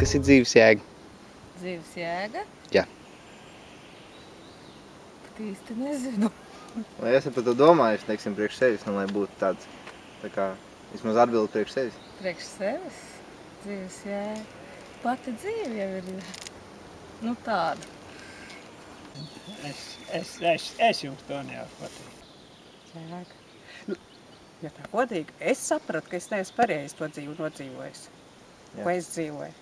kas ir dzīves jēga? Dzīves jēga? Jā. Pat īsti nezinu. Vai esat par to domājis, teiksim, priekš sevis, lai būtu tāds, tā kā, vismaz atbildi priekš sevis? Priekš sevis? Dzīves jēga. Pati dzīve jau ir, nu tāda. Es jums to nevaru pateikt. Jēga. Nu, ja tā godīgi, es sapratu, ka es neesmu pareizi to dzīvu nodzīvojis. Ko es dzīvoju.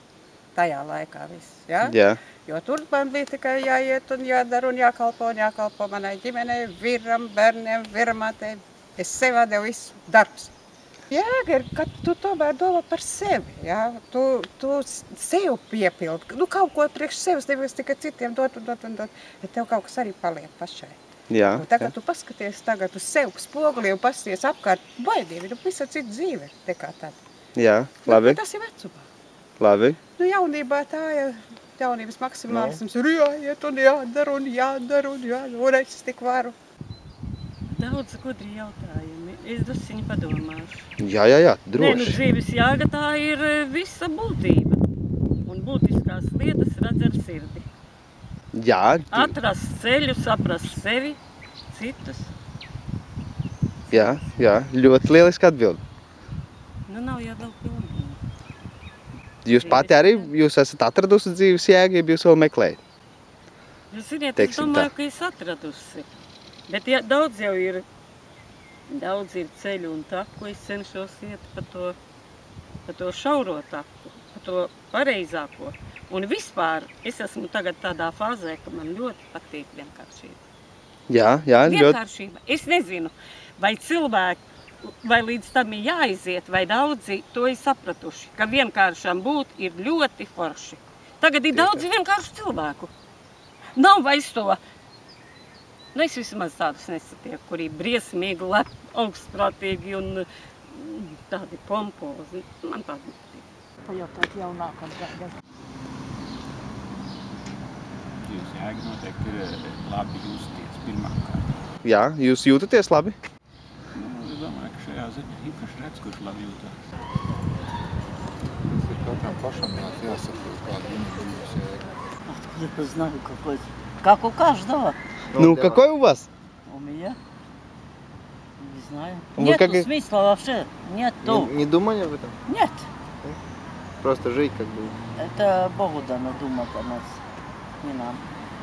Tajā laikā viss, ja? Jā. Jo tur man bija tikai jāiet un jādara un jākalpo manai ģimenei, viram, bērniem, viramātei. Es sev devu visu darbs. Jēga ir, ka tu tomēr domā par sevi, ja? Tu sev piepildi. Nu, kaut ko priekš sevis, nevis tikai citiem dot. Bet tev kaut kas arī paliek pašai. Jā. Un tagad tu paskaties tagad uz sevi spogulī un paskaties apkārt, baidīgi, nu visā cita dzīve nekā tad. Jā, labi. Nu, tas ir vecumā. Labi. Nu, jaunībā tā ir jaunības maksimālisms. Ir jāiet un jādara un es tik varu. Daudz gudri jautājumi. Es drusciņi padomāšu. Jā, droši. Nē, nu dzīves jēga tā ir visa būtība. Un būtiskās lietas redz ar sirdi. Jā. Atrast ceļu, saprast sevi, citus. Jā, ļoti lieliski atbildi. Nu nav jau vēl pilnīgi. Jūs pati arī, jūs esat atradusi dzīves jēgu, ja jūs vēl meklējat? Jūs ziniet, es Teiksim domāju, tā. ka es atradusi. Bet ja, daudz ir ceļu un taku, es cenšos iet pa to šauro taku, pa to pareizāko. Un vispār es esmu tagad tādā fāzē, ka man ļoti patīk vienkāršība. Jā, ļoti. Vienkāršība. Es nezinu, vai cilvēki, vai līdz tam ir jāiziet, vai daudzi to ir sapratuši, ka vienkāršam būt ir ļoti forši. Tagad ir daudz vienkāršu cilvēku. Nav vairs to. Nu, es vismaz tādus nesatieku, kuri ir briesmīgi, augstprātīgi un tādi pompozi. Man tādi nepatīk. Pajautāt jaunākam gadam. Dzīves jēga noteikti ir labi justies pirmkārt. Jā, jūs jūtaties labi? Nu, es domāju, ka šajā ziņā īpaši redz, kurš labi jūtās. Tas ir katram pašam jāsaprot, kāda viņa dzīves jēga. Я знаю, какой. Как у каждого. Ну, какой у вас? У меня? Не знаю. Вы Нету как... смысла вообще. Нету. Не думали об этом? Нет. Просто жить как бы. Это Богу дано думать о нас. Не нам.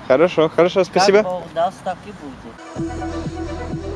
Хорошо, спасибо. Как Бог даст, так и будет.